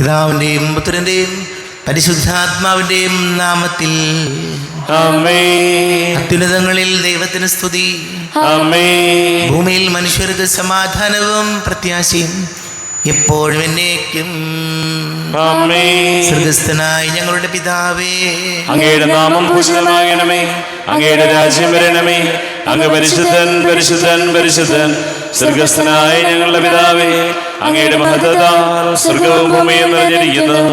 പിതാവിന്റെയും പുത്രന്റെയും പരിശുദ്ധാത്മാവിന്റെയും നാമത്തിൽ ആമേൻ. അത്യുന്നതങ്ങളിൽ ദൈവത്തിന് സ്തുതി. ആമേൻ. ഭൂമിയിൽ മനുഷ്യർക്ക് സമാധാനവും പ്രത്യാശയും എപ്പോഴും എന്നേക്കും. ആമേൻ. സ്വർഗ്ഗസ്ഥനായ ഞങ്ങളുടെ പിതാവേ, അങ്ങയുടെ നാമം പൂജിതമാകണമേ. അങ്ങയുടെ രാജ്യം വരണമേ. അങ്ങ് പരിശുദ്ധൻ പരിശുദ്ധൻ പരിശുദ്ധൻ. സ്വർഗ്ഗസ്ഥനായ ഞങ്ങളുടെ പിതാവേ, അങ്ങയുടെ മഹത്വത്താൽ സ്വർഗവും ഭൂമിയും നിറഞ്ഞിരിക്കുന്നു.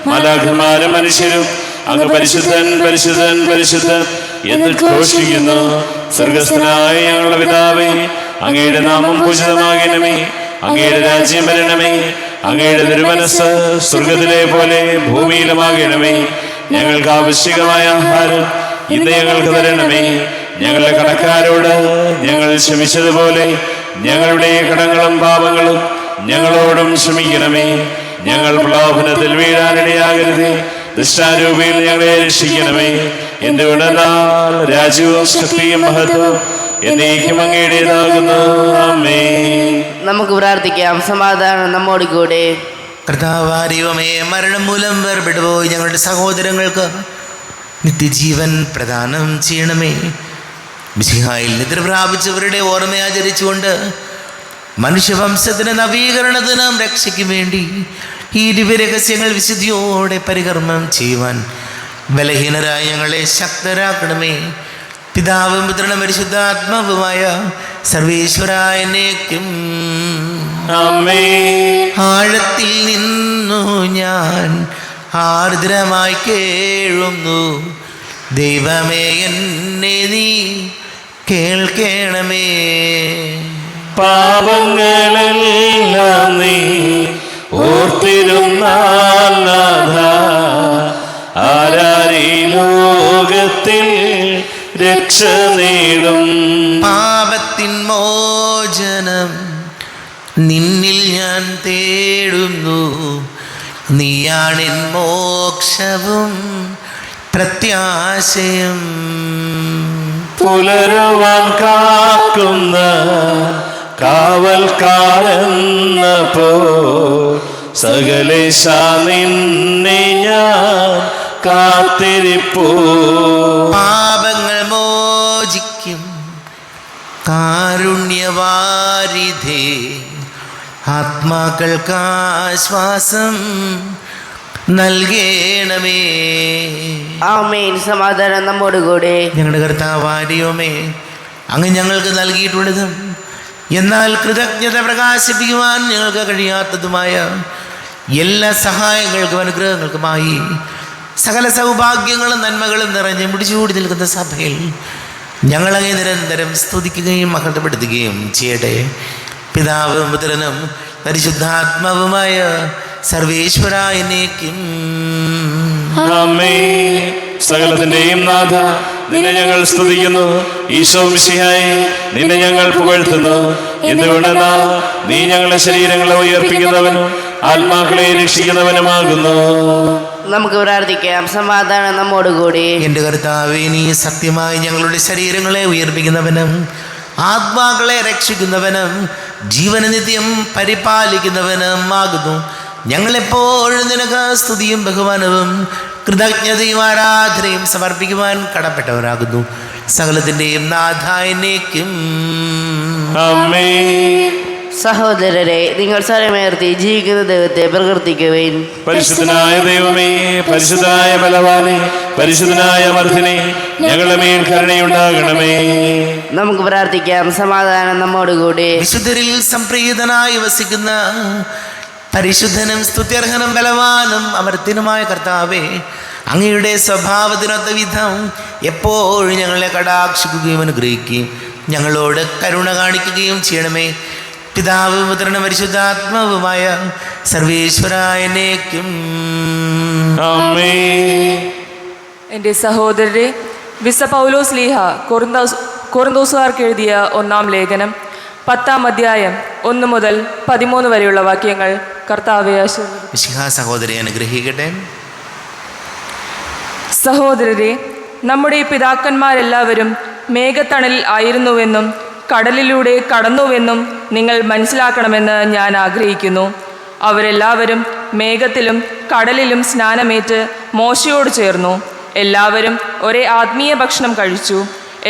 മാലാഖമാരും മനുഷ്യരും അങ്ങ് പരിശുദ്ധൻ പരിശുദ്ധൻ പരിശുദ്ധൻ എന്ന് ഘോഷിക്കുന്നു. സ്വർഗ്ഗസ്ഥനായ ഞങ്ങളുടെ പിതാവേ, അങ്ങയുടെ നാമം പൂജിതമാകണമേ. അങ്ങയുടെ രാജ്യം വരണമേ. അങ്ങയുടെ തിരുമനസ്സ് സ്വർഗത്തിലെ പോലെ ഭൂമിയിലുമാകണമേ. ഞങ്ങൾക്ക് ആവശ്യമായ ആഹാരം ഇന്ന് ഞങ്ങൾക്ക് തരണമേ. ഞങ്ങളുടെ കടക്കാരോട് ഞങ്ങൾ ക്ഷമിച്ചതുപോലെ ഞങ്ങളുടെ കടങ്ങളും പാപങ്ങളും ഞങ്ങളോടും ക്ഷമിക്കണമേ. ഞങ്ങൾ പ്രലോഭനത്തിൽ വീഴാനിടയാകരുത്. ദുഷ്ടാരൂപിയിൽ ഞങ്ങളെ രക്ഷിക്കണമേ. എന്തുകൊണ്ടെന്നാൽ രാജ്യവും ശക്തിയും മഹത്വവും എന്നേക്കും അങ്ങയുടേതാകുന്നു. ആമേൻ. നമുക്ക് പ്രാർത്ഥിക്കാം. സമാധാനം നമ്മോട് കൂടെ. കർത്താവാരിയുമേ, മരണം മൂലം വേർപെട്ടുപോയി ഞങ്ങളുടെ സഹോദരങ്ങൾക്ക് നിത്യജീവൻ പ്രദാനം ചെയ്യണമേ. മിശിഹായിൽ നിദ്ര പ്രാപിച്ചവരുടെ ഓർമ്മ ആചരിച്ചുകൊണ്ട് മനുഷ്യവംശത്തിന് നവീകരണത്തിനും രക്ഷയ്ക്കും വേണ്ടി ഈ ദിവ്യരഹസ്യങ്ങൾ വിശുദ്ധിയോടെ പരികർമ്മം ചെയ്യുവാൻ ബലഹീനരായ ഞങ്ങളെ ശക്തരാക്കണമേ. പിതാവും പുത്രനും പരിശുദ്ധാത്മാവുമായ സർവേശ്വരായ എന്നേക്കും. ആമേൻ. ആഴത്തിൽ നിന്നു ഞാൻ ആർദ്രമായി കേഴുന്നു. ദൈവമേ, എന്നെ നീ കേൾക്കണമേ. പാപങ്ങളെല്ലാം നീ ഓർത്തിരുന്നാൽ നാഥാ, ആരാരീ ലോകത്തിൽ രക്ഷ നേടും. പാപത്തിൻ മോചനം നിന്നിൽ ഞാൻ തേടുന്നു. നീയാണെൻ മോക്ഷവും പ്രത്യാശയും. പുലരുവാൻ കാക്കുന്ന കാവൽക്കാരെന്ന പോ സകലേശ നിന്നെ ഞാൻ കാത്തിരിപ്പൂ. പാപങ്ങൾ മോചിക്കും കാരുണ്യവാരിധേ, ആത്മാക്കൾക്ക് ആശ്വാസം നൽകണമേ. ആമേൻ. സമാധാനം നമ്മോട് കൂടെ. ഞങ്ങളുടെ കർത്താവാരിയോമേ, അങ്ങ് ഞങ്ങൾക്ക് നൽകിയിട്ടുള്ളതും എന്നാൽ കൃതജ്ഞത പ്രകാശിപ്പിക്കുവാൻ ഞങ്ങൾക്ക് കഴിയാത്തതുമായ എല്ലാ സഹായങ്ങൾക്കും അനുഗ്രഹങ്ങൾക്കുമായി സകല സൗഭാഗ്യങ്ങളും നന്മകളും നിറഞ്ഞ് മുടിച്ചുകൂടി നിൽക്കുന്ന സഭയിൽ ഞങ്ങളങ്ങെ നിരന്തരം സ്തുതിക്കുകയും മഹത്വപ്പെടുത്തുകയും ചെയ്യട്ടെ. പിതാവും പുത്രനും പരിശുദ്ധാത്മാവുമായ സർവേശ്വരായ എന്നേക്കും. ആമേൻ. സകലത്തിന്റെയും നാഥ, നിന്നെ ഞങ്ങൾ സ്തുതിക്കുന്നു. ഈശോ മിശിഹായേ, നിന്നെ ഞങ്ങൾ പുകഴ്ത്തുന്നു. എന്തുകൊണ്ടെന്നാൽ നീ ഞങ്ങളുടെ ശരീരങ്ങളെ ഉയർപ്പിക്കുന്നവനും ആത്മാക്കളെ രക്ഷിക്കുന്നവനുമാകുന്നു. നമുക്ക് പ്രാർത്ഥിക്കാം. സമാധാനം നമ്മോട് കൂടെ. എൻ്റെ കർത്താവേ, നീ സത്യമായി ഞങ്ങളുടെ ശരീരങ്ങളെ ഉയർപ്പിക്കുന്നവനും ആത്മാക്കളെ രക്ഷിക്കുന്നവനും ജീവന നിത്യം പരിപാലിക്കുന്നവനും ആകുന്നു. ഞങ്ങളെപ്പോഴും നിനക്ക് സ്തുതിയും ബഹുമാനവും കൃതജ്ഞതയും ആരാധനയും സമർപ്പിക്കുവാൻ കടപ്പെട്ടവരാകുന്നു. സകലത്തിൻ്റെയും നാഥായ എന്നേക്കും. ആമേൻ. സഹോദരരെ, നിങ്ങൾ സ്വരമുയർത്തി ജീവിക്കുന്ന ദൈവത്തെ പ്രകീർത്തിക്കുവിൻ. പരിശുദ്ധനായ ദൈവമേ, പരിശുദ്ധനായ ബലവാനേ, പരിശുദ്ധനായ അമർത്തിനെ, ഞങ്ങളുടെ മേൽ കരുണയുണ്ടാകണമേ. നമുക്ക് പ്രാർത്ഥിക്കാം. സമാധാനം നമ്മോട് കൂടെ. വിശുദ്ധരിൽ സംപ്രീതനായി വസിക്കുന്ന പരിശുദ്ധനും സ്തുത്യർഹനും ബലവാനും അമർത്തിനുമായ കർത്താവേ, അങ്ങയുടെ സ്വഭാവത്തിനൊത്ത വിധം എപ്പോഴും ഞങ്ങളെ കടാക്ഷിക്കുകയും അനുഗ്രഹിക്കുകയും ഞങ്ങളോട് കരുണ കാണിക്കുകയും ചെയ്യണമേ. പിതാവ് പുത്രനും പരിശുദ്ധാത്മാവുമായ സർവേശ്വരായ എന്നേക്കും. ആമേൻ. എൻ്റെ സഹോദരരെ, വിശുദ്ധ പൗലോസ് ശ്ലീഹ കൊറിന്തോസുകാർക്ക് എഴുതിയ 1-ാം ലേഖനം 10-ാം അധ്യായം 1 മുതൽ 13 വരെയുള്ള വാക്യങ്ങൾ കർത്താവെ ആശീർവദിക്കട്ടെ. മിശിഹാ സഹോദരി അനുഗ്രഹിക്കട്ടെ. സഹോദരരെ, നമ്മുടെ പിതാക്കന്മാരെല്ലാവരും മേഘത്തണലിൽ ആയിരുന്നുവെന്നും കടലിലൂടെ കടന്നുവെന്നും നിങ്ങൾ മനസ്സിലാക്കണമെന്ന് ഞാൻ ആഗ്രഹിക്കുന്നു. അവരെല്ലാവരും മേഘത്തിലും കടലിലും സ്നാനമേറ്റ് മോശയോട് ചേർന്നു. എല്ലാവരും ഒരേ ആത്മീയ ഭക്ഷണം കഴിച്ചു.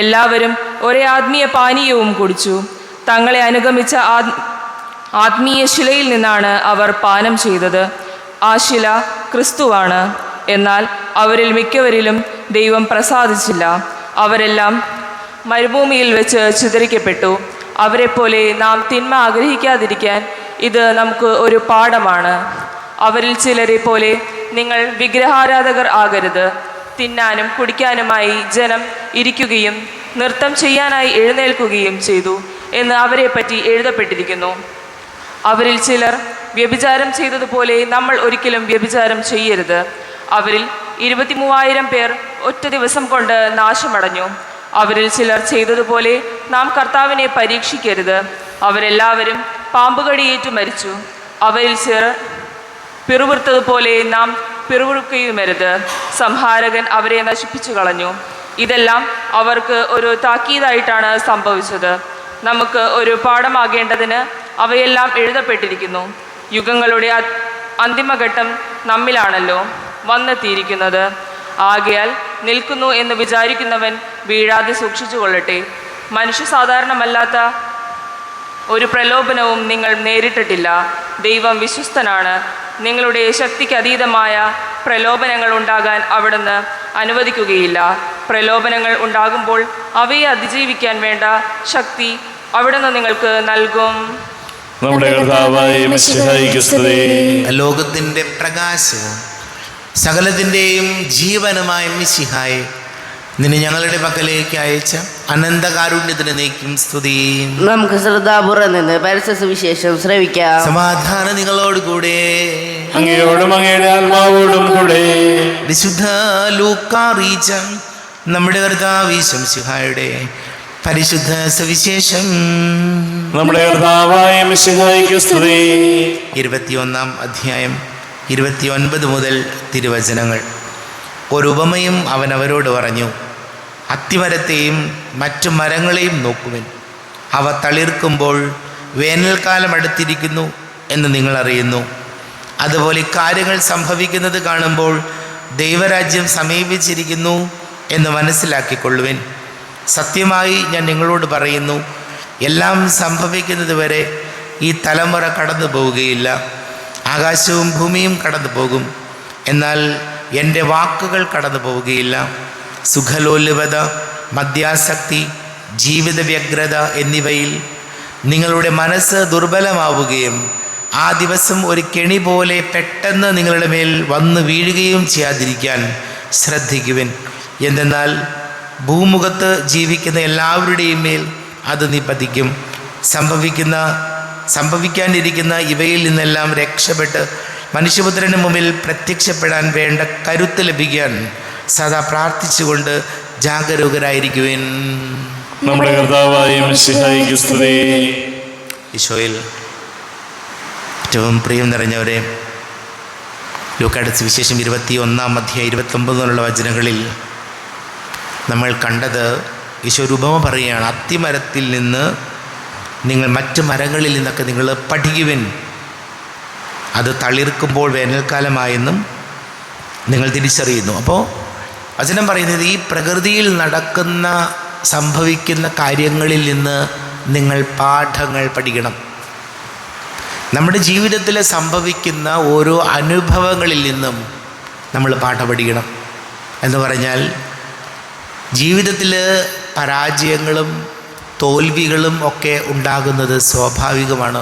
എല്ലാവരും ഒരേ ആത്മീയ പാനീയവും കുടിച്ചു. തങ്ങളെ അനുഗമിച്ച ആത്മീയ ശിലയിൽ നിന്നാണ് അവർ പാനം ചെയ്തത്. ആ ശില ക്രിസ്തുവാണ്. എന്നാൽ അവരിൽ മിക്കവരിലും ദൈവം പ്രസാദിച്ചില്ല. അവരെല്ലാം മരുഭൂമിയിൽ വെച്ച് ചിതറിക്കപ്പെട്ടു. അവരെപ്പോലെ നാം തിന്മ ആഗ്രഹിക്കാതിരിക്കാൻ ഇത് നമുക്ക് ഒരു പാഠമാണ്. അവരിൽ ചിലരെ പോലെ നിങ്ങൾ വിഗ്രഹാരാധകർ ആകരുത്. തിന്നാനും കുടിക്കാനുമായി ജനം ഇരിക്കുകയും നൃത്തം ചെയ്യാനായി എഴുന്നേൽക്കുകയും ചെയ്തു എന്ന് അവരെപ്പറ്റി എഴുതപ്പെട്ടിരിക്കുന്നു. അവരിൽ ചിലർ വ്യഭിചാരം ചെയ്തതുപോലെ നമ്മൾ ഒരിക്കലും വ്യഭിചാരം ചെയ്യരുത്. അവരിൽ 23,000 പേർ ഒറ്റ ദിവസം കൊണ്ട് നാശമടഞ്ഞു. അവരിൽ ചിലർ ചെയ്തതുപോലെ നാം കർത്താവിനെ പരീക്ഷിക്കരുത്. അവരെല്ലാവരും പാമ്പുകടിയേറ്റു മരിച്ചു. അവരിൽ ചിലർ പിറുപിറുത്തതുപോലെ നാം പിറുപിറുക്കുകയുമരുത്. സംഹാരകൻ അവരെ നശിപ്പിച്ചു കളഞ്ഞു. ഇതെല്ലാം അവർക്ക് ഒരു താക്കീതായിട്ടാണ് സംഭവിച്ചത്. നമുക്ക് ഒരു പാഠമാകേണ്ടതിന് അവയെല്ലാം എഴുതപ്പെട്ടിരിക്കുന്നു. യുഗങ്ങളുടെ അന്തിമഘട്ടം നമ്മിലാണല്ലോ വന്നെത്തിയിരിക്കുന്നത്. ആകയാൽ നിൽക്കുന്നു എന്ന് വിചാരിക്കുന്നവൻ വീഴാതെ സൂക്ഷിച്ചു കൊള്ളട്ടെ. മനുഷ്യ സാധാരണമല്ലാത്ത ഒരു പ്രലോഭനവും നിങ്ങൾ നേരിട്ടിട്ടില്ല. ദൈവം വിശ്വസ്തനാണ്. നിങ്ങളുടെ ശക്തിക്ക് അതീതമായ പ്രലോഭനങ്ങൾ ഉണ്ടാകാൻ അവിടുന്ന് അനുവദിക്കുകയില്ല. പ്രലോഭനങ്ങൾ ഉണ്ടാകുമ്പോൾ അവയെ അതിജീവിക്കാൻ വേണ്ട ശക്തി അവിടുന്ന് നിങ്ങൾക്ക് നൽകും. നമ്മുടെ കർത്താവായ മിശിഹായിക്ക് സ്തുതി. ലോകത്തിൻ്റെ പ്രകാശവും സകലത്തിൻ്റെയും ജീവനുമായ മിശിഹായെ, നിന്നെ ഞങ്ങളുടെ പക്കലേക്ക് അയച്ച അനന്തകാരുണ്യത്തിന് നീക്കും സ്തുതി. നമുക്ക് ശ്രദ്ധാപൂർവ്വം നിന്ന് പരസ്യ സുവിശേഷം ശ്രവിക്കാം. സമാധാനം നിങ്ങളോട് കൂടെ. അങ്ങയോടും അങ്ങയുടെ ആത്മാവോടും കൂടെ. വിശുദ്ധ ലൂക്കാ അറിയിച്ച നമ്മുടെ കർത്താവ് മിശിഹായുടെ പരിശുദ്ധ സുവിശേഷം. നമ്മുടെ കർത്താവായ മിശിഹായിക്ക് സ്തുതി. 21-ാം അധ്യായം 29 മുതൽ തിരുവചനങ്ങൾ. ഒരു ഉപമയും അവൻ അവരോട് പറഞ്ഞു, അത്തിമരത്തെയും മറ്റു മരങ്ങളെയും നോക്കുവിൻ. അവ തളിർക്കുമ്പോൾ വേനൽക്കാലം അടുത്തിരിക്കുന്നു എന്ന് നിങ്ങൾ അറിയുന്നു. അതുപോലെ കാര്യങ്ങൾ സംഭവിക്കുന്നത് കാണുമ്പോൾ ദൈവരാജ്യം സമീപിച്ചിരിക്കുന്നു എന്ന് മനസ്സിലാക്കിക്കൊള്ളുവിൻ. സത്യമായി ഞാൻ നിങ്ങളോട് പറയുന്നു, എല്ലാം സംഭവിക്കുന്നത് വരെ ഈ തലമുറ കടന്നു പോവുകയില്ല. ആകാശവും ഭൂമിയും കടന്നു പോകും, എന്നാൽ എൻ്റെ വാക്കുകൾ കടന്നു പോവുകയില്ല. സുഖലോലുപത, മദ്യാസക്തി, ജീവിത വ്യഗ്രത എന്നിവയിൽ നിങ്ങളുടെ മനസ്സ് ദുർബലമാവുകയും ആ ദിവസം ഒരു കെണി പോലെ പെട്ടെന്ന് നിങ്ങളുടെ മേൽ വന്നു വീഴുകയും ചെയ്യാതിരിക്കാൻ ശ്രദ്ധിക്കുവിൻ. എന്തെന്നാൽ ഭൂമുഖത്ത് ജീവിക്കുന്ന എല്ലാവരുടെയും മേൽ അത് നിപതിക്കും. സംഭവിക്കാനിരിക്കുന്ന ഇവയിൽ നിന്നെല്ലാം രക്ഷപ്പെട്ട് മനുഷ്യപുത്രന് മുമ്പിൽ പ്രത്യക്ഷപ്പെടാൻ വേണ്ട കരുത്ത് ലഭിക്കാൻ സദാ പ്രാർത്ഥിച്ചുകൊണ്ട് ജാഗരൂകരായിരിക്കുവിൻ. നമ്മുടെ കർത്താവായ മിശിഹായിക്ക് സ്തുതി. ഈശോയിൽ ഏറ്റവും പ്രിയം നിറഞ്ഞവരെ, ലൂക്കായുടെ സുവിശേഷം 21-ാം അധ്യായം 29 മുതലുള്ള വചനങ്ങളിൽ നമ്മൾ കണ്ടത് ഈശോ ഒരു ഉപമ പറയുകയാണ്. അത്തിമരത്തിൽ നിന്ന് നിങ്ങൾ മറ്റ് മരങ്ങളിൽ നിന്നൊക്കെ നിങ്ങൾ പഠിക്കുവിൻ. അത് തളിർക്കുമ്പോൾ വേനൽക്കാലമായെന്നും നിങ്ങൾ തിരിച്ചറിയുന്നു. അപ്പോൾ വചനം പറയുന്നത് ഈ പ്രകൃതിയിൽ സംഭവിക്കുന്ന കാര്യങ്ങളിൽ നിന്ന് നിങ്ങൾ പാഠങ്ങൾ പഠിക്കണം. നമ്മുടെ ജീവിതത്തിൽ സംഭവിക്കുന്ന ഓരോ അനുഭവങ്ങളിൽ നിന്നും നമ്മൾ പാഠം പഠിക്കണം. എന്ന് പറഞ്ഞാൽ ജീവിതത്തിൽ പരാജയങ്ങളും തോൽവികളും ഒക്കെ ഉണ്ടാകുന്നത് സ്വാഭാവികമാണ്.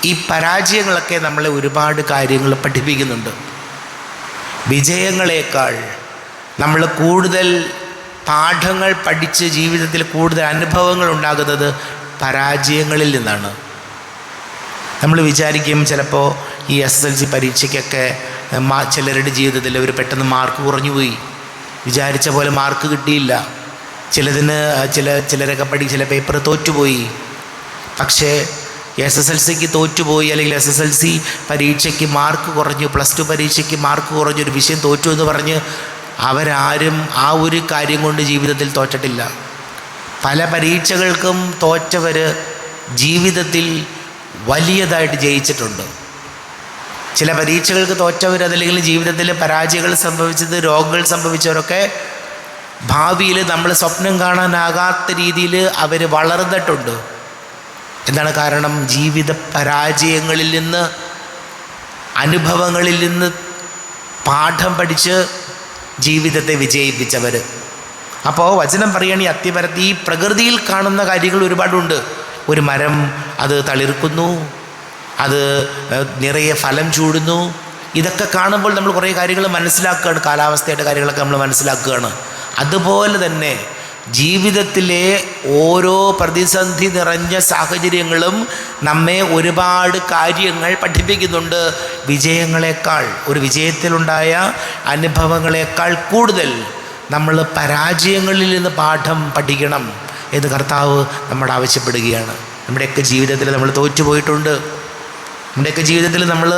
ഈ പരാജയങ്ങളൊക്കെ നമ്മളെ ഒരുപാട് കാര്യങ്ങൾ പഠിപ്പിക്കുന്നുണ്ട്. വിജയങ്ങളേക്കാൾ നമ്മൾ കൂടുതൽ പാഠങ്ങൾ പഠിച്ച് ജീവിതത്തിൽ കൂടുതൽ അനുഭവങ്ങൾ ഉണ്ടാകുന്നത് പരാജയങ്ങളിൽ നിന്നാണ്. നമ്മൾ വിചാരിക്കും ചിലപ്പോൾ ഈ SSLC പരീക്ഷയ്ക്കൊക്കെ ചിലരുടെ ജീവിതത്തിൽ ഒരു പെട്ടെന്ന് മാർക്ക് കുറഞ്ഞു പോയി, വിചാരിച്ച പോലെ മാർക്ക് കിട്ടിയില്ല. ചിലരൊക്കെ ചില പേപ്പർ തോറ്റുപോയി. പക്ഷേ SSLCക്ക് തോറ്റുപോയി, അല്ലെങ്കിൽ SSLC പരീക്ഷയ്ക്ക് മാർക്ക് കുറഞ്ഞു, +2 പരീക്ഷയ്ക്ക് മാർക്ക് കുറഞ്ഞു, ഒരു വിഷയം തോറ്റു എന്ന് പറഞ്ഞ് അവരാരും ആ ഒരു കാര്യം കൊണ്ട് ജീവിതത്തിൽ തോറ്റിട്ടില്ല. പല പരീക്ഷകൾക്കും തോറ്റവർ ജീവിതത്തിൽ വലിയതായിട്ട് ജയിച്ചിട്ടുണ്ട്. ചില പരീക്ഷകൾക്ക് തോറ്റവർ, അതല്ലെങ്കിൽ ജീവിതത്തിൽ പരാജയങ്ങൾ സംഭവിച്ചത്, രോഗങ്ങൾ സംഭവിച്ചവരൊക്കെ ഭാവിയിൽ നമ്മൾ സ്വപ്നം കാണാനാകാത്ത രീതിയിൽ അവർ വളർന്നിട്ടുണ്ട്. എന്താണ് കാരണം? ജീവിത പരാജയങ്ങളിൽ നിന്ന്, അനുഭവങ്ങളിൽ നിന്ന് പാഠം പഠിച്ച് ജീവിതത്തെ വിജയിപ്പിച്ചവർ. അപ്പോൾ വചനം പറയുകയാണെങ്കിൽ അത്തിമരത്തിൽ ഈ പ്രകൃതിയിൽ കാണുന്ന കാര്യങ്ങൾ ഒരുപാടുണ്ട്. ഒരു മരം അത് തളിർക്കുന്നു, അത് നിറയെ ഫലം ചൂടുന്നു. ഇതൊക്കെ കാണുമ്പോൾ നമ്മൾ കുറേ കാര്യങ്ങൾ മനസ്സിലാക്കുകയാണ്, കാലാവസ്ഥയുടെ കാര്യങ്ങളൊക്കെ നമ്മൾ മനസ്സിലാക്കുകയാണ്. അതുപോലെ തന്നെ ജീവിതത്തിലെ ഓരോ പ്രതിസന്ധി നിറഞ്ഞ സാഹചര്യങ്ങളും നമ്മെ ഒരുപാട് കാര്യങ്ങൾ പഠിപ്പിക്കുന്നുണ്ട്. വിജയങ്ങളെക്കാൾ, ഒരു വിജയത്തിലുണ്ടായ അനുഭവങ്ങളെക്കാൾ കൂടുതൽ നമ്മൾ പരാജയങ്ങളിൽ നിന്ന് പാഠം പഠിക്കണം എന്ന് കർത്താവ് നമ്മോട് ആവശ്യപ്പെടുകയാണ്. നമ്മുടെയൊക്കെ ജീവിതത്തിൽ നമ്മൾ തോറ്റുപോയിട്ടുണ്ട്. നമ്മുടെയൊക്കെ ജീവിതത്തിൽ നമ്മൾ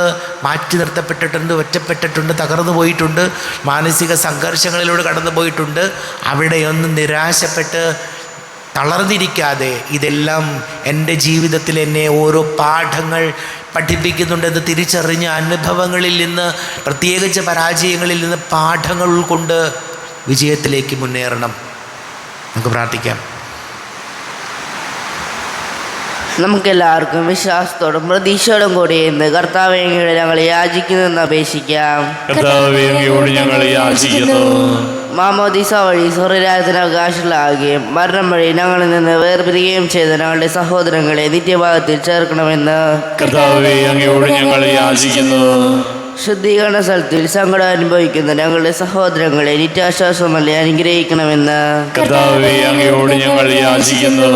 മാറ്റി നിർത്തപ്പെട്ടിട്ടുണ്ട്, ഒറ്റപ്പെട്ടിട്ടുണ്ട്, തകർന്നു പോയിട്ടുണ്ട്, മാനസിക സംഘർഷങ്ങളിലൂടെ കടന്നു പോയിട്ടുണ്ട്. അവിടെയൊന്നും നിരാശപ്പെട്ട് തളർന്നിരിക്കാതെ, ഇതെല്ലാം എൻ്റെ ജീവിതത്തിൽ എന്നെ ഓരോ പാഠങ്ങൾ പഠിപ്പിക്കുന്നുണ്ടെന്ന് തിരിച്ചറിഞ്ഞ അനുഭവങ്ങളിൽ നിന്ന്, പ്രത്യേകിച്ച് പരാജയങ്ങളിൽ നിന്ന് പാഠങ്ങൾ ഉൾക്കൊണ്ട് വിജയത്തിലേക്ക് മുന്നേറണം. നമുക്ക് പ്രാർത്ഥിക്കാം. നമുക്കെല്ലാവർക്കും വിശ്വാസത്തോടും പ്രതീക്ഷയോടും കൂടി ഇന്ന് കർത്താവേ അങ്ങയോട് ഞങ്ങൾ യാചിക്കുന്നെന്ന് അപേക്ഷിക്കാം. കർത്താവേ, അങ്ങയോട് ഞങ്ങൾ യാചിക്കുന്നു. മാമോദീസ വഴി സ്വർഗ്ഗരാജ്യത്തിന് അവകാശികളാകുകയും മരണം വഴി ഞങ്ങളിൽ നിന്ന് വേർപിരിയുകയും ചെയ്ത ഞങ്ങളുടെ സഹോദരങ്ങളെ നിത്യഭാഗത്തിൽ ചേർക്കണമെന്ന് കർത്താവേ, അങ്ങയോട് ഞങ്ങൾ യാചിക്കുന്നു. ശുദ്ധീകരണ സ്ഥലത്തിൽ സങ്കടം അനുഭവിക്കുന്ന ഞങ്ങളുടെ സഹോദരങ്ങളെ നിത്യാശ്വാസം നൽകി അനുഗ്രഹിക്കണമെന്ന് കർത്താവേ, അങ്ങയോട് ഞങ്ങൾ യാചിക്കുന്നു.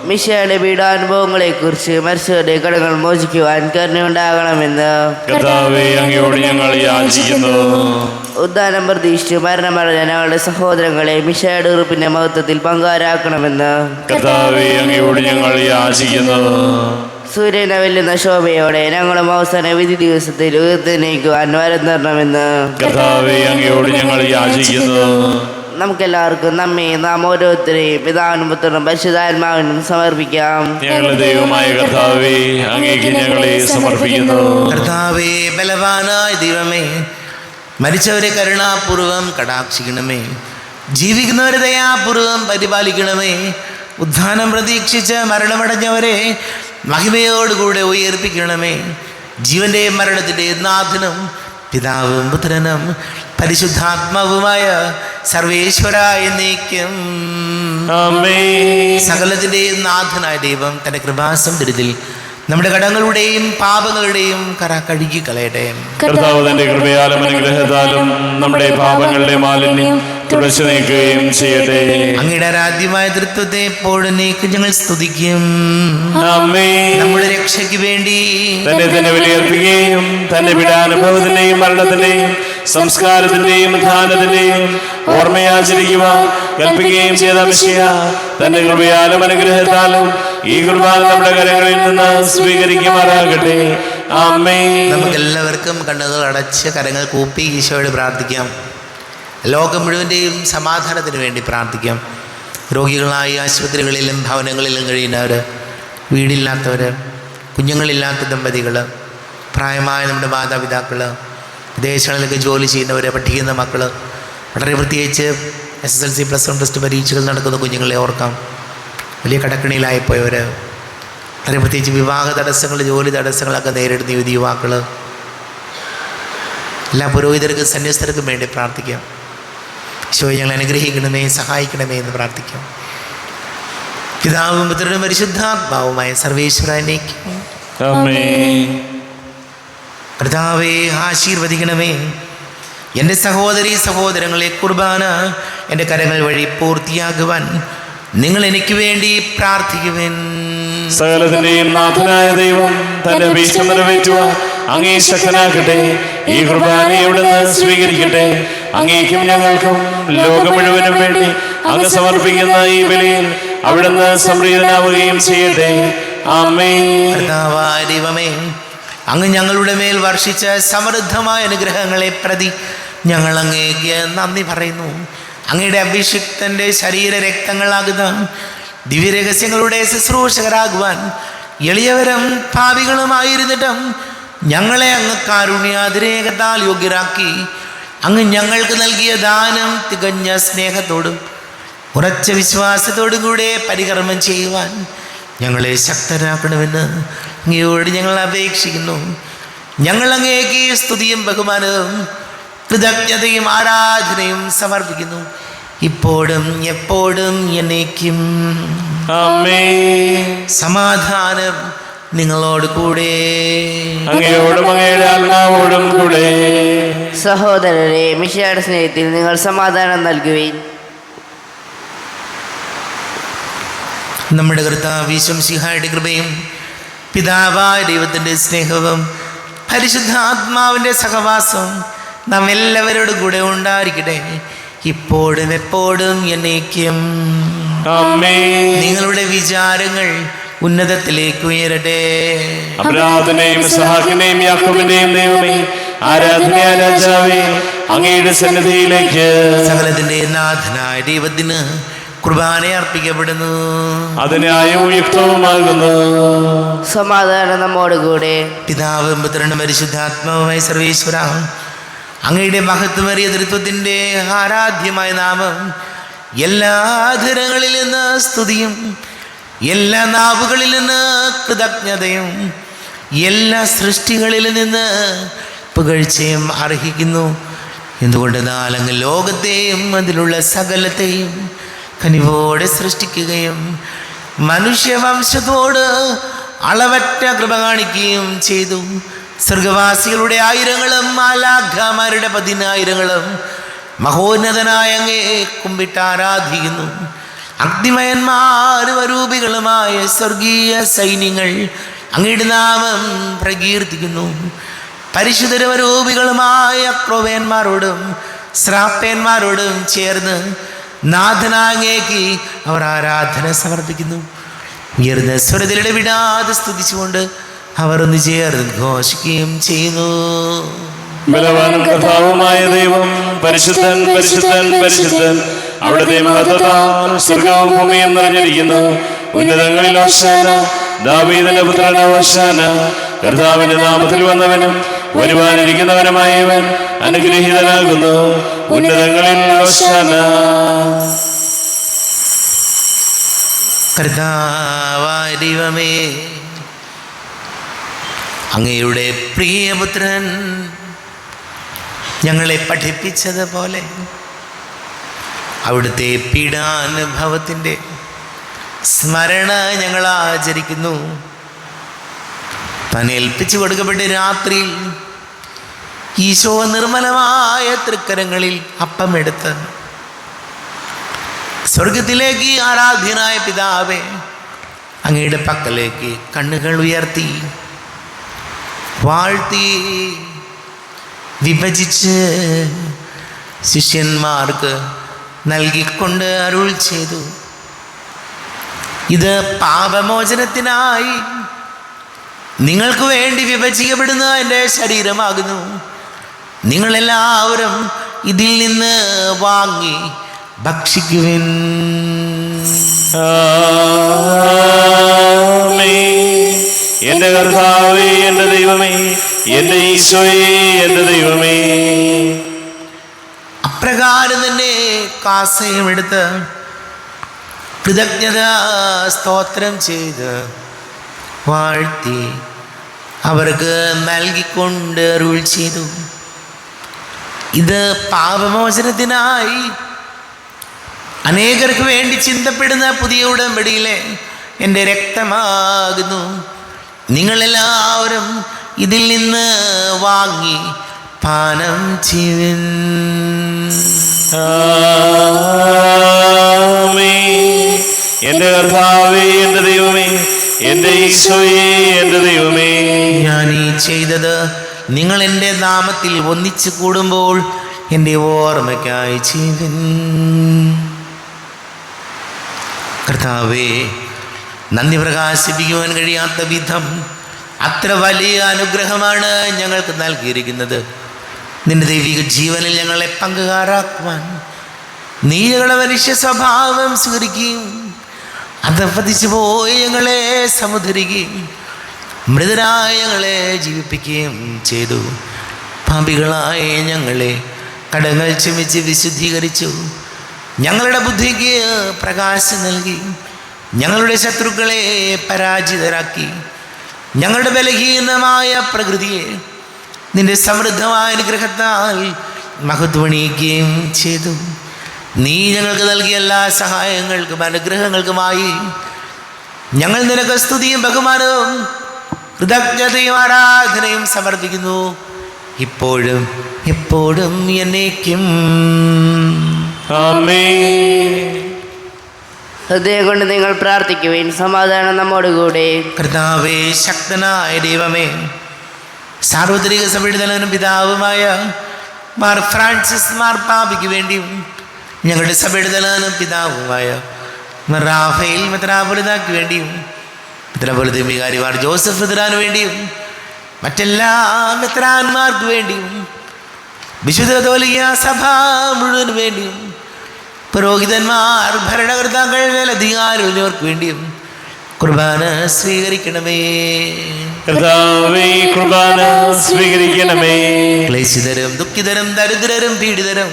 മിശയുടെ പീഡാനുഭവങ്ങളെക്കുറിച്ച് മരിച്ചവരുടെ കടങ്ങൾ മോചിക്കുവാൻ കരുണയുണ്ടാകണമെന്ന് കർത്താവേ, അങ്ങയോട് ഞങ്ങൾ യാചിക്കുന്നു. ഉദ്ധാനം പ്രതീക്ഷിച്ച് മരണമടഞ്ഞ ഞങ്ങളുടെ സഹോദരങ്ങളെ മിശയുടെ ഉറുപ്പിന്റെ മഹത്വത്തിൽ പങ്കാരാക്കണമെന്ന് കർത്താവേ, അങ്ങയോട് ഞങ്ങൾ യാചിക്കുന്നു. സൂര്യനെ വെല്ലുന്ന ശോഭയോടെ ഞങ്ങളും അവസാന വിധി ദിവസത്തിൽ ഉയർത്തേക്കുവാൻ വരം തരണമെന്ന് കർത്താവേ, അങ്ങയോട് ഞങ്ങൾ യാചിക്കുന്നു. നമുക്കെല്ലാവർക്കും നാം ഓരോരുത്തരെയും പിതാവിനും പുത്രനും പരിശുദ്ധാത്മാവിനും സമർപ്പിക്കാം. ഞങ്ങളുടെ ദൈവമായ കർത്താവേ, അങ്ങേക്ക് ഞങ്ങളെ സമർപ്പിക്കുന്നു. കർത്താവേ, ബലവാനായ ദൈവമേ, മരിച്ചവരെ കരുണാപൂർവം കടാക്ഷിക്കണമേ, ജീവിക്കുന്നവരെ ദയാപൂർവം പരിപാലിക്കണമേ. ഉദ്ധാനം പ്രതീക്ഷിച്ച് മരണമടഞ്ഞവരെ മഹിമയോടുകൂടെ ഉയർപ്പിക്കണമേ. ജീവന്റെയും മരണത്തിൻ്റെയും നാഥനും പിതാവും പുത്രനും പരിശുദ്ധാത്മാവുമായ സർവേശ്വര എന്നേക്കും ആമേൻ. സകലത്തിൻ്റെയും നാഥനായ ദൈവം തൻ്റെ കൃപാസമൃദ്ധിയിൽ നമ്മുടെ കടങ്ങളുടെയും പാപങ്ങളുടെയും കറ കഴുകി കളയട്ടെ. കർത്താവ് തന്റെ കൃപയാലും അനുഗ്രഹത്താലും നമ്മുടെ പാപങ്ങളുടെ മാലിന്യം തുടച്ചു നീക്കുകയും ചെയ്യട്ടെ. അങ്ങയുടെ ആരാധ്യമായ തൃത്വത്തെ എപ്പോഴും ഞങ്ങൾ സ്തുതിക്കും. ആമേൻ. നമ്മുടെ രക്ഷയ്ക്ക് വേണ്ടി തന്നെ വിലയർപ്പിക്കുകയും തന്റെ പീഡാനുഭവത്തിന്റെയും മരണത്തിന്റെയും സംസ്കാരത്തിന്റെയും ഉത്ഥാനത്തിന്റെയും ഓർമ്മയാചരിക്കുവാൻ കൽപ്പിക്കുകയും ചെയ്ത മിശിഹ തന്റെ കൃപയാലും അനുഗ്രഹത്താലും ഈ കുർബാന നമ്മുടെ കരങ്ങളിൽ നിന്ന് സ്വീകരിക്കുമാറാകട്ടെ. ആമേൻ. നമുക്കെല്ലാവർക്കും കണ്ണുകൾ അടച്ച് കരങ്ങൾ കൂപ്പി ഈശോയോട് പ്രാർത്ഥിക്കാം. ലോകം മുഴുവൻ്റെയും സമാധാനത്തിന് വേണ്ടി പ്രാർത്ഥിക്കാം. രോഗികളായി ആശുപത്രികളിലും ഭവനങ്ങളിലും കഴിയുന്നവർ, വീടില്ലാത്തവർ, കുഞ്ഞുങ്ങളില്ലാത്ത ദമ്പതികൾ, പ്രായമായ നമ്മുടെ മാതാപിതാക്കൾ, വിദേശങ്ങളിലൊക്കെ ജോലി ചെയ്യുന്നവർ, പഠിക്കുന്ന മക്കൾ, വളരെ പ്രത്യേകിച്ച് SSLC +1 +2 പരീക്ഷകൾ നടക്കുന്ന കുഞ്ഞുങ്ങളെ ഓർക്കാം. വലിയ കടക്കണിയിലായിപ്പോയവർ, വളരെ പ്രത്യേകിച്ച് വിവാഹ തടസ്സങ്ങൾ, ജോലി തടസ്സങ്ങളൊക്കെ നേരിടുന്ന യുവാക്കൾ, എല്ലാ പുരോഹിതർക്കും സന്യസ്തർക്കും വേണ്ടി പ്രാർത്ഥിക്കാം. ഈശോയെ ഞങ്ങൾ അനുഗ്രഹിക്കണമേ, സഹായിക്കണമേ എന്ന് പ്രാർത്ഥിക്കാം. പിതാവും പുത്രനും പരിശുദ്ധാത്മാവുമായ സർവേശ്വരനേക്ക് ആമേൻ. കർത്താവേ, ആശീർവദിക്കണമേ. എൻ്റെ സഹോദരീ സഹോദരങ്ങളെ കുർബാന എൻ്റെ കരങ്ങൾ വഴി പൂർത്തിയാകുവാൻ നിങ്ങൾ എനിക്ക് വേണ്ടി പ്രാർത്ഥിക്കുവിൻ. സകലത്തിന്റെയും നാഥനായ ദൈവം തന്റെ അപേക്ഷ നിറവേറ്റുവാൻ അങ്ങേ ശക്തനാക്കട്ടെ. ഈ കുർബാനയെ അവിടുന്ന് സ്വീകരിക്കട്ടെ. അങ്ങേക്കും ഞങ്ങൾക്കും ലോകം മുഴുവനും വേണ്ടി അങ്ങ് സമർപ്പിക്കുന്ന ഈ ബലിയിൽ അവിടുന്ന് സംപ്രീതനാവുകയും ചെയ്യട്ടെ. ആമേൻ. കർത്താവായ ദൈവമേ, അങ്ങ് ഞങ്ങളുടെ മേൽ വർഷിച്ച സമൃദ്ധമായ അനുഗ്രഹങ്ങളെ പ്രതി ഞങ്ങൾ അങ്ങേക്ക് നന്ദി പറയുന്നു. അങ്ങയുടെ അഭിഷിക്തൻ്റെ ശരീരരക്തങ്ങളാകുന്ന ദിവ്യരഹസ്യങ്ങളുടെ ശുശ്രൂഷകരാകുവാൻ എളിയവരും ഭാവികളുമായിരുന്നിട്ടും ഞങ്ങളെ അങ്ങ് കാരുണ്യാതിരേകത്താൽ യോഗ്യരാക്കി അങ്ങ് ഞങ്ങൾക്ക് നൽകിയ ദാനം തികഞ്ഞ സ്നേഹത്തോടും ഉറച്ച വിശ്വാസത്തോടും കൂടെ പരികർമ്മം ചെയ്യുവാൻ ഞങ്ങളെ ശക്തരാക്കണമെന്ന് അങ്ങയോട് ഞങ്ങൾ അപേക്ഷിക്കുന്നു. ഞങ്ങൾ അങ്ങേക്ക് സ്തുതിയും ബഹുമാനവും കൃതജ്ഞതയും ആരാധനയും സമർപ്പിക്കുന്നു, ഇപ്പോഴും എപ്പോഴും എന്നേക്കും. ആമേൻ. സമാധാനം നിങ്ങളോട് കൂടെ. അങ്ങയോടും അങ്ങയുടെ ആത്മാവോടും കൂടെ. സഹോദരരെ, മിശിഹായുടെ സ്നേഹത്തിൽ നിങ്ങൾ സമാധാനം നൽകുകയും നമ്മുടെ കർത്താവ് യേശു മിശിഹായുടെ കൃപയും പിതാവായ ദൈവത്തിൻ്റെ സ്നേഹവും പരിശുദ്ധാത്മാവിൻ്റെ സഹവാസവും നാം എല്ലാവരോടും കൂടെ ഉണ്ടായിരിക്കട്ടെ, ഇപ്പോഴും എപ്പോഴും എന്നേക്കും. ആമേൻ. നിങ്ങളുടെ വിചാരങ്ങൾ ഉന്നതത്തിലേക്ക് ഉയരട്ടെ. അബ്രാഹത്തിന്റെയും ഇസ്ഹാക്കിന്റെയും യാക്കോബിന്റെയും ദൈവമേ, ആരാധനയായ രാജാവേ, അങ്ങയുടെ സന്നിധിയിലേക്ക് സകലത്തിന്റെ നാഥനായ ദൈവത്തിന് കുർബാന അർപ്പിക്കപ്പെടുന്നു. അതിനായും യുക്തവുമാകുന്നു. സമാധാനം നമ്മോടുകൂടെ. പിതാവും പുത്രനും പരിശുദ്ധാത്മാവുമായ സർവേശ്വര, അങ്ങയുടെ മഹത്വമേറിയ തൃത്വത്തിൻ്റെ ആരാധ്യമായ നാമം എല്ലാ ധരങ്ങളിൽ നിന്ന് സ്തുതിയും എല്ലാ നാവുകളിൽ നിന്ന് കൃതജ്ഞതയും എല്ലാ സൃഷ്ടികളിൽ നിന്ന് പുകഴ്ചയും അർഹിക്കുന്നു. എന്തുകൊണ്ടെന്നാൽ അങ്ങ് ലോകത്തെയും അതിലുള്ള സകലത്തെയും കനിവോടെ സൃഷ്ടിക്കുകയും മനുഷ്യവംശത്തോട് അളവറ്റ കൃപ കാണിക്കുകയും ചെയ്തു. സ്വർഗവാസികളുടെ ആയിരങ്ങളും മാലാഖമാരുടെ 10,000-ങ്ങളും മഹോന്നതനായ അങ്ങേ കുമ്പിട്ട് ആരാധിക്കുന്നു. അഗ്നിമയന്മാരും അരൂപികളുമായ സ്വർഗീയ സൈന്യങ്ങൾ അങ്ങയുടെ നാമം പ്രകീർത്തിക്കുന്നു. പരിശുദ്ധരും അരൂപികളുമായ ക്രോവേന്മാരോടും ശ്രാപ്പേന്മാരോടും ചേർന്ന് നാഥനാങ്ങേക്ക് അവർ ആരാധന സമർപ്പിക്കുന്നു. ഉയർന്ന സ്വരത്തിലിടെ വിടാതെ സ്തുതിച്ചുകൊണ്ട് അവർ ഒന്ന് ചേർന്ന് ഘോഷിക്കുകയും ചെയ്യുന്നു. ബലവാനും കർത്താവുമായ ദൈവം, പരിശുദ്ധൻ പരിശുദ്ധൻ പരിശുദ്ധൻ, അവിടുത്തെ മഹത്വത്താൽ സ്വർഗവും ഭൂമിയും നിറഞ്ഞിരിക്കുന്നു. ഉന്നതങ്ങളിൽ ഹോശാന, ദാവീദിന്റെ പുത്രന് ഹോശാന. കർത്താവിന്റെ നാമത്തിൽ വന്നവനും വരുവാനിരിക്കുന്നവനുമായവൻ അനുഗ്രഹീതനാകുന്നു. ഉന്നതങ്ങളിൽ ഹോശാന. കർത്താവായ ദൈവമേ, അങ്ങയുടെ പ്രിയപുത്രൻ ഞങ്ങളെ പഠിപ്പിച്ചതുപോലെ അവിടുത്തെ പീഡാനുഭവത്തിൻ്റെ സ്മരണ ഞങ്ങൾ ആചരിക്കുന്നു. താൻ ഏൽപ്പിച്ചു കൊടുക്കപ്പെട്ട രാത്രിയിൽ ഈശോ നിർമ്മലമായ തൃക്കരങ്ങളിൽ അപ്പമെടുത്ത് സ്വർഗത്തിലേക്ക് ആരാധ്യനായ പിതാവേ, അങ്ങയുടെ പക്കലേക്ക് കണ്ണുകൾ ഉയർത്തി വാഴ്ത്തി വിഭജിച്ച് ശിഷ്യന്മാർക്ക് നൽകിക്കൊണ്ട് അരുൾ ചെയ്തു, ഇത് പാപമോചനത്തിനായി നിങ്ങൾക്ക് വേണ്ടി വിഭജിക്കപ്പെടുന്ന എൻ്റെ ശരീരമാകുന്നു. നിങ്ങളെല്ലാവരും ഇതിൽ നിന്ന് വാങ്ങി ഭക്ഷിക്കുവിൻ. എന്റെ കർത്താവേ, എന്റെ ദൈവമേ, എന്റെ ഈശോയേ, എന്റെ ദൈവമേ. അപ്രകാരം തന്നെ കാസയും എടുത്ത് കൃതജ്ഞത സ്തോത്രം ചെയ്ത് വാഴ്ത്തി അവർക്ക് നൽകിക്കൊണ്ട് അരുൾ ചെയ്തു, ഇത് പാപമോചനത്തിനായി അനേകർക്ക് വേണ്ടി ചിന്തപ്പെടുന്ന പുതിയ ഉടമ്പടിയിലെ എൻ്റെ രക്തമാകുന്നു. നിങ്ങളെല്ലാവരും ഇതിൽ നിന്ന് വാങ്ങി പാനം ചെയ്യുവിൻ. എന്റെ കർത്താവേ, എന്റെ ദൈവമേ, എന്റെ ഈശോയേ, എന്റെ ദൈവമേ. ഞാൻ ഈ ചെയ്തത് നിങ്ങൾ എൻ്റെ നാമത്തിൽ ഒന്നിച്ചു കൂടുമ്പോൾ എൻ്റെ ഓർമ്മയ്ക്കായി ചെയ്യുവിൻ. കർത്താവേ, നന്ദി പ്രകാശിപ്പിക്കുവാൻ കഴിയാത്ത വിധം അത്ര വലിയ അനുഗ്രഹമാണ് ഞങ്ങൾക്ക് നൽകിയിരിക്കുന്നത്. നിന്റെ ദൈവിക ജീവനിൽ ഞങ്ങളെ പങ്കുകാരാക്കുവാൻ നീ ഞങ്ങളുടെ മനുഷ്യ സ്വഭാവം സ്വീകരിക്കുകയും അധപ്പതിച്ചു പോയി ഞങ്ങളെ സമുദ്ധരിക്കുകയും മൃതരായ ഞങ്ങളെ ജീവിപ്പിക്കുകയും ചെയ്തു. പാപികളായ ഞങ്ങളെ കടങ്ങൾ ക്ഷമിച്ച് വിശുദ്ധീകരിച്ചു. ഞങ്ങളുടെ ബുദ്ധിക്ക് പ്രകാശം നൽകി. ഞങ്ങളുടെ ശത്രുക്കളെ പരാജിതരാക്കി. ഞങ്ങളുടെ ബലഹീനമായ പ്രകൃതിയെ നിന്റെ സമൃദ്ധമായ അനുഗ്രഹത്താൽ മഹത്വണിയിക്കുകയും ചെയ്തു. നീ ഞങ്ങൾക്ക് നൽകിയ എല്ലാ സഹായങ്ങൾക്കും അനുഗ്രഹങ്ങൾക്കുമായി ഞങ്ങൾ നിനക്ക് സ്തുതിയും ബഹുമാനവും കൃതജ്ഞതയും ആരാധനയും സമർപ്പിക്കുന്നു, ഇപ്പോഴും എപ്പോഴും എന്നേക്കും. ആമേൻ. ഹൃദയം കൊണ്ട് നിങ്ങൾ പ്രാർത്ഥിക്കുവിൻ. സമാധാനം നമ്മോടുകൂടെ. കർത്താവേ, ശക്തനായ ദൈവമേ, സാർവത്രിക സഭയുടെ തലവനും പിതാവുമായ മാർ ഫ്രാൻസിസ് മാർപ്പാപ്പയ്ക്ക് വേണ്ടിയും ഞങ്ങളുടെ സഭയുടെ തലവനും പിതാവുമായ മാർ റാഫേൽ മെത്രാപ്പൊലീത്തായ്ക്ക് വേണ്ടിയും മെത്രാപ്പൊലീത്ത വികാരിമാർ ജോസഫ് മെത്രാന് വേണ്ടിയും മറ്റെല്ലാ മെത്രാന്മാർക്ക് വേണ്ടിയും വിശുദ്ധ കത്തോലിക്ക സഭ മുഴുവന് വേണ്ടിയും പുരോഹിതന്മാർ, ഭരണകർത്താക്കൾ, മേലധികാരികൾ എന്നിവർക്ക് വേണ്ടിയും കുർബാന സ്വീകരിക്കണമേ. കർത്താവേ, കുർബാന സ്വീകരിക്കണമേ. ക്ലേശിതരും ദുഃഖിതരും ദരിദ്രരും പീഡിതരും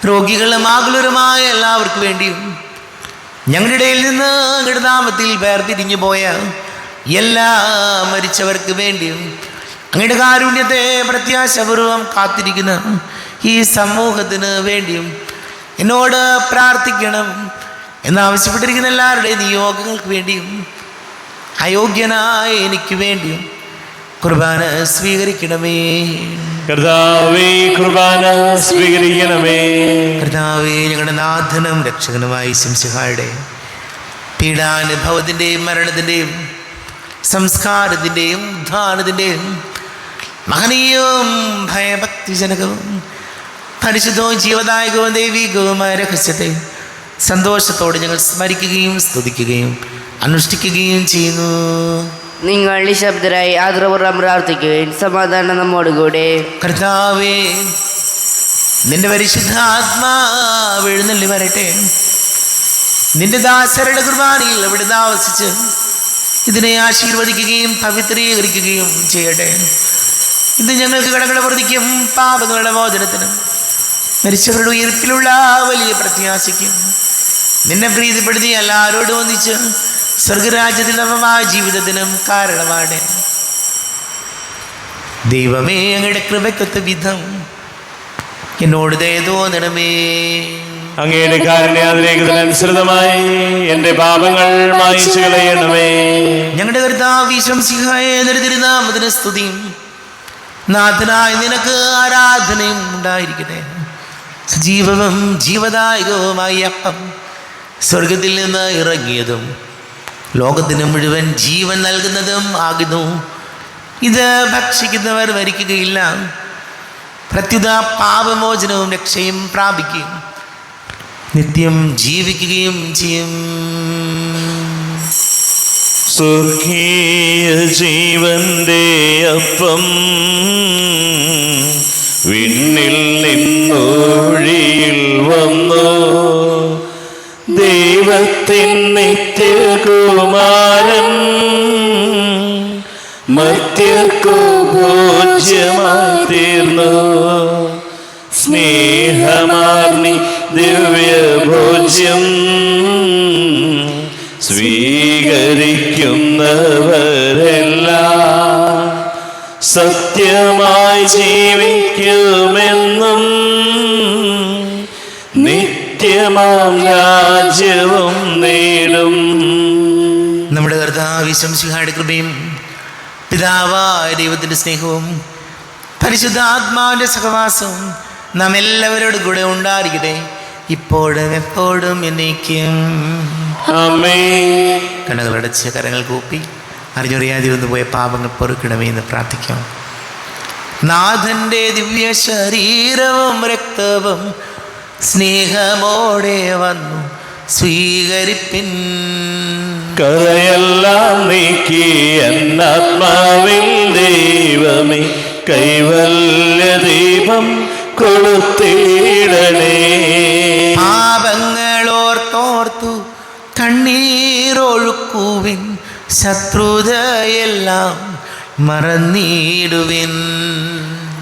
രോഗികളും ആകുലരുമായ എല്ലാവർക്കും വേണ്ടിയും ഞങ്ങളുടെ ഇടയിൽ നിന്ന് അങ്ങയുടെ നാമത്തിൽ വേർപിരിഞ്ഞു പോയ എല്ലാ മരിച്ചവർക്ക് വേണ്ടിയും അങ്ങയുടെ കാരുണ്യത്തെ പ്രത്യാശപൂർവം കാത്തിരിക്കുന്ന ഈ സമൂഹത്തിന് വേണ്ടിയും എന്നോട് പ്രാർത്ഥിക്കണം എന്നാവശ്യപ്പെട്ടിരിക്കുന്ന എല്ലാവരുടെയും നിയോഗങ്ങൾക്ക് വേണ്ടിയും അയോഗ്യനായ എനിക്ക് വേണ്ടിയും കുർബാന സ്വീകരിക്കണമേ. കർത്താവേ, കുർബാന സ്വീകരിക്കണമേ. കർത്താവേ, ഞങ്ങളുടെ നാഥനും രക്ഷകനുമായ ശംസിഹായുടെ പീഡാനുഭവത്തിൻ്റെയും മരണത്തിൻ്റെയും സംസ്കാരത്തിൻ്റെയും ഉദ്ധാനത്തിൻ്റെയും മഹനീയവും ഭയഭക്തിജനകവും പരിശുദ്ധവും ജീവദായകവും ദൈവികവുമായ രഹസ്യത്തെ സന്തോഷത്തോടെ ഞങ്ങൾ സ്മരിക്കുകയും സ്തുതിക്കുകയും അനുഷ്ഠിക്കുകയും ചെയ്യുന്നു. നിങ്ങൾ നിശബ്ദരായി ആദരപൂർവ്വം പ്രാർത്ഥിക്കുവിൻ. സമാധാനം നമ്മോടുകൂടെ. കർത്താവേ, നിന്റെ പരിശുദ്ധാത്മാവ് എഴുന്നള്ളി വരട്ടെ. നിന്റെ ദാസരുടെ കുർബാനയിൽ അവിടുന്ന് ആവസിച്ച് ഇതിനെ ആശീർവദിക്കുകയും പവിത്രീകരിക്കുകയും ചെയ്യട്ടെ. ഇത് ഞങ്ങൾക്ക് കടങ്ങളുടെ പ്രതിക്കും പാപങ്ങളുടെ മോചനത്തിനും മരിച്ചവരുടെ ഉയർപ്പിലുള്ള വലിയ പ്രത്യാശയ്ക്കും നിന്നെ പ്രീതിപ്പെടുത്തി എല്ലാവരോടും ഒന്നിച്ച് സ്വർഗരാജ്യത്തിൽ നവമായ ജീവിതത്തിനും കാരണമാണ്. ദൈവമേ, അങ്ങയുടെ കൃപയ്ക്കൊത്ത വിധം എന്നോട് ദയ തോന്നണമേ. അങ്ങയുടെ കാരുണ്യാതിരേകത്തിനനുസൃതമായി എൻ്റെ പാപങ്ങൾ മായിച്ചു കളയണമേ. ഞങ്ങളുടെ കർത്താവ് ഈശോമിശിഹായെ തിരുനാമത്തിന് സ്തുതിയും നാഥനായ നിനക്ക് ആരാധനയും ഉണ്ടായിരിക്കട്ടെ. സജീവവും ജീവദായകവുമായ അപ്പം സ്വർഗത്തിൽ നിന്ന് ഇറങ്ങിയതും ലോകത്തിന് മുഴുവൻ ജീവൻ നൽകുന്നതും ആകുന്നു. ഇത് ഭക്ഷിക്കുന്നവർ മരിക്കുകയില്ല, പ്രത്യുത പാപമോചനവും രക്ഷയും പ്രാപിക്കുകയും നിത്യം ജീവിക്കുകയും ചെയ്യും. സ്വർഗീയ ജീവന്റെ അപ്പം വിണ്ണിൽ നിന്നൊഴിയിൽ വന്നു, ദൈവത്തിൻ നിത്യകുമാരൻ മർത്യർക്കു ഭോജ്യമായി തീർന്നു. സ്നേഹമാർന്നി ദിവ്യഭോജ്യം സ്വീകരിക്കുന്നവരെല്ലാം സത്യമായി ജീവിക്കുമെന്നും നിത്യമാം രാജ്യവും നേടും. നമ്മുടെ കർത്താവ് ഈശോമിശിഹായുടെ കൃപയും പിതാവായ ദൈവത്തിൻ്റെ സ്നേഹവും പരിശുദ്ധാത്മാവിൻ്റെ സഹവാസവും നാം എല്ലാവരോടും കൂടെ ഉണ്ടായിരിക്കട്ടെ, ഇപ്പോഴും എപ്പോഴും എന്നേക്കും. ആമേൻ. കണ്ണുകളടച്ച് കരങ്ങൾ കൂപ്പി അറിഞ്ഞറിയാതെ വന്നു പോയ പാപങ്ങൾ പൊറുക്കണമേ എന്ന് പ്രാർത്ഥിക്കാം. നാഥൻ്റെ ദിവ്യ ശരീരവും രക്തവും സ്നേഹമോടെ വന്നു സ്വീകരിപ്പിൻ. കരയെല്ലാം നീക്കി എന്നാത്മാവിൽ ദൈവമേ കൈവല്യ ദീപം കൊളുത്തിടണേ. പാപങ്ങളോർത്തോർത്തു കണ്ണീരൊഴുക്കുവിൻ, ശത്രുതയെല്ലാം മറന്നിടുവിൻ.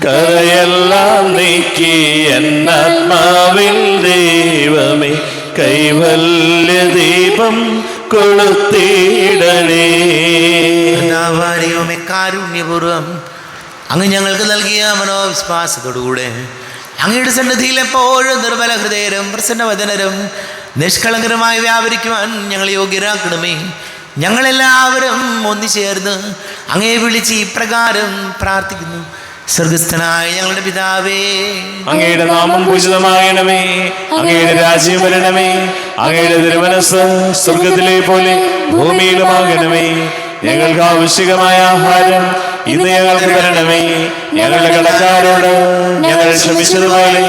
കരയെല്ലാം നീക്കി എന്നാത്മാവിൽ ദൈവമേ കൈവല്യ ദീപം കൊളുത്തിടണേ. ദൈവമേ, കാരുണ്യപൂർവം അങ്ങ് ഞങ്ങൾക്ക് നൽകിയ മനോവിശ്വാസത്തോടുകൂടെ അങ്ങയുടെ സന്നിധിയിൽ എപ്പോഴും നിർമ്മല ഹൃദയരും പ്രസന്നവദനരും നിഷ്കളങ്കരമായി വ്യാപരിക്കുവാൻ ഞങ്ങളെ യോഗ്യരാക്കണമേ. ഞങ്ങളെല്ലാവരും ഒന്നുചേർന്ന് അങ്ങയെ വിളിച്ച് ഇപ്രകാരം പ്രാർത്ഥിക്കുന്നു. സ്വർഗസ്ഥനായ ഞങ്ങളുടെ പിതാവേ, അങ്ങയുടെ നാമം പൂജിതമാകണമേ. അങ്ങയുടെ രാജ്യം വരണമേ. അങ്ങയുടെ തിരുമനസ്സ് സ്വർഗത്തിലെ പോലെ ഭൂമിയിലുമാകണമേ. ഞങ്ങൾക്ക് ആവശ്യമായ ആഹാരം ഇന്ന് ഞങ്ങൾക്ക് തരണമേ. ഞങ്ങളുടെ കടക്കാരോട് ഞങ്ങൾ ക്ഷമിച്ചതുപോലെ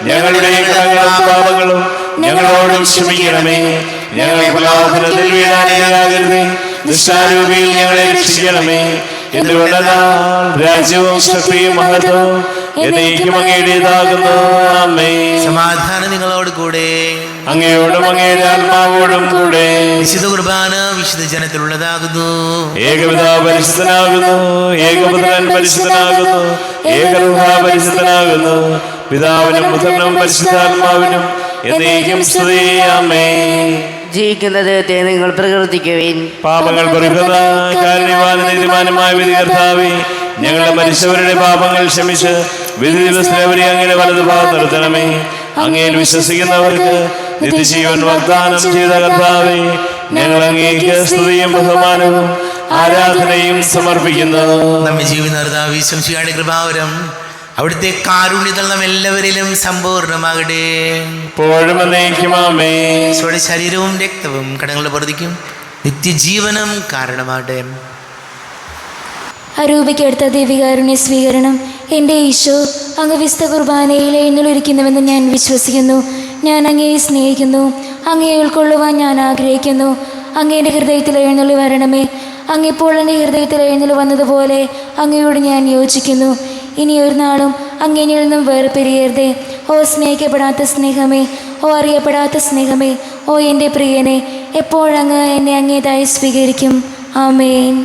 ഞങ്ങളുടെ കടങ്ങളും പാപങ്ങളും ഞങ്ങളോടും ക്ഷമിക്കണമേ. ഞങ്ങൾ പ്രലോഭനത്തിൽ വീഴാനിടയാകരുതേ. ദുഷ്ടാരൂപിയിൽ ഞങ്ങളെ രക്ഷിക്കണമേ. എന്തുകൊണ്ടെന്നാൽ രാജ്യവും ശക്തിയും മഹത്വവും എന്നേക്കും അങ്ങയുടേതാകുന്നു. ആമേൻ. സമാധാനം നിങ്ങളോട് കൂടെ. അങ്ങയോടും അങ്ങയുടെ ആത്മാവോടും കൂടെ. വിശുദ്ധ കുർബാന വിശുദ്ധ ജനത്തിലുള്ളതാകുന്നു. ഏകപിതാവ് പരിശുദ്ധനാകുന്നു. ഏകപുത്രൻ പരിശുദ്ധനാകുന്നു. ഏകരൂഹ പരിശുദ്ധനാകുന്നു. പിതാവിനും പുത്രനും പരിശുദ്ധാത്മാവിനും എന്നേക്കും സ്തുതി. ആമേൻ. ജീവിക്കുന്ന ദൈവത്തെ നിങ്ങൾ പ്രകീർത്തിക്കുവിൻ. പാപങ്ങൾ പൊറുക്കുന്ന കാരുണ്യവാനും നീതിമാനുമായ വിധികർത്താവേ, ഞങ്ങളുടെ മരിച്ചവരുടെ പാപങ്ങൾ ക്ഷമിച്ച് വിധി ദിവസത്തിലെ അങ്ങയുടെ വലതുഭാഗം നിർത്തണമേ. അങ്ങയിൽ വിശ്വസിക്കുന്നവർക്ക് നിത്യജീവൻ വാഗ്ദാനം ചെയ്ത കർത്താവേ, ഞങ്ങൾ അങ്ങേക്ക് സ്തുതിയും ബഹുമാനവും ആരാധനയും സമർപ്പിക്കുന്നു. നമ്മെ ജീവിതം കൃപാവരം അവിടുത്തെ കാരുണ്യത്തിൽ നാം എല്ലാവരിലും സമ്പൂർണ്ണമാകട്ടെ. ഇപ്പോഴും എന്നേക്കും ആമേൻ. ഈശോയുടെ ശരീരവും രക്തവും കടങ്ങളുടെ പ്രതിക്കും നിത്യജീവനം കാരണമാകട്ടെ. അരൂപിക്കെടുത്ത ദൈവികാരുണ്യ സ്വീകരണം. എൻ്റെ ഈശോ, അങ്ങ് വിശുദ്ധ കുർബാനയിൽ എഴുന്നള്ളിരിക്കുന്നുവെന്ന് ഞാൻ വിശ്വസിക്കുന്നു. ഞാൻ അങ്ങയെ സ്നേഹിക്കുന്നു. അങ്ങയെ ഉൾക്കൊള്ളുവാൻ ഞാൻ ആഗ്രഹിക്കുന്നു. അങ്ങയുടെ ഹൃദയത്തിൽ എഴുന്നള്ളി വരണമേ. അങ്ങിപ്പോൾ എൻ്റെ ഹൃദയത്തിൽ എഴുന്നള്ളി വന്നതുപോലെ അങ്ങയോട് ഞാൻ യോജിക്കുന്നു. ഇനി ഒരു നാളും അങ്ങയിൽ നിന്നും വേർപിരിയരുതേ. ഓ സ്നേഹിക്കപ്പെടാത്ത സ്നേഹമേ, ഓ അറിയപ്പെടാത്ത സ്നേഹമേ, ഓ എൻ്റെ പ്രിയനെ, എപ്പോഴങ്ങ് എന്നെ അങ്ങേതായി സ്വീകരിക്കും. ആമേൻ.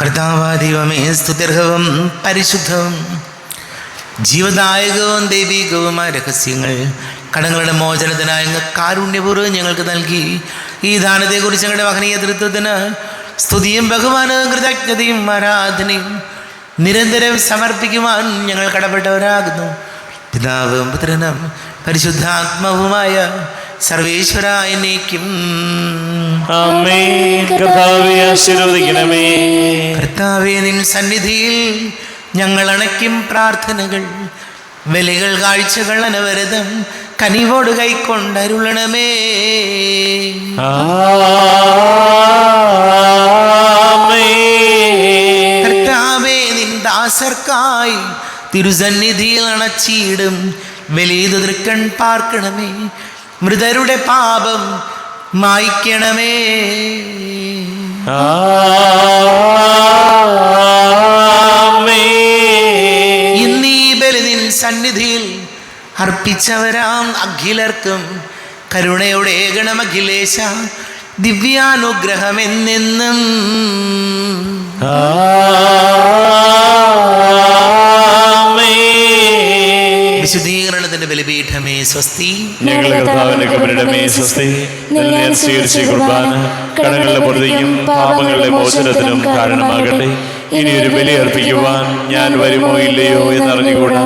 കർത്താവാദൈവമേ, സ്തുത്യർഹവും പരിശുദ്ധവും ജീവദായകവും ദൈവികവുമായ രഹസ്യങ്ങൾ കടങ്ങളുടെ മോചനത്തിനായി കാരുണ്യപൂർവ്വം ഞങ്ങൾക്ക് നൽകി. ഈ ദാനത്തെക്കുറിച്ച് ഞങ്ങളുടെ മഹനീയ തൃത്വത്തിന് സ്തുതിയും ബഹുമാനവും കൃതജ്ഞതയും ആരാധനയും നിരന്തരം സമർപ്പിക്കുവാൻ ഞങ്ങൾ കടപ്പെട്ടവരാകുന്നു. പിതാവും പുത്രനും പരിശുദ്ധാത്മാവുമായ സർവേശ്വര എന്നേക്കും ആമേൻ. കർത്താവേ, ആശീർവദിക്കണമേ. കർത്താവേ, നിൻ സന്നിധിയിൽ ഞങ്ങൾ അണയ്ക്കും പ്രാർത്ഥനകൾ, ബലികൾ, കാഴ്ചകൾ അനവരതം കനിവോട് കൈക്കൊണ്ടരുളണമേ. കർത്താവേ, നിൻ ദാസർക്കായി തിരുസന്നിധിയിൽ അണച്ചിടും വലിയ തൃക്കൺ പാർക്കണമേ. മൃതരുടെ പാപം മായ്ക്കണമേ. ഇന്നീ ബലി നിൻ സന്നിധിയിൽ അർപ്പിച്ചവരാം അഖിലർക്കും കരുണയുടെ ഗണമഖിലേശ ദിവ്യാനുഗ്രഹം എന്നെന്നും. വിശുദ്ധീകരണത്തിന്റെ ബലിപീഠമേ സ്വസ്തി. ഞങ്ങളുടെ കർത്താവിന്റെ കബറിടമേ സ്വസ്തി. ഞാൻ സ്വീകരിച്ച കുർബാന കടങ്ങളുടെ പൊറുതിക്കും പാപങ്ങളുടെ മോചനത്തിനും കാരണമാകട്ടെ. ഇനിയൊരു ബലി അർപ്പിക്കുവാൻ ഞാൻ വരുമോ ഇല്ലയോ എന്നറിഞ്ഞുകൂടാ.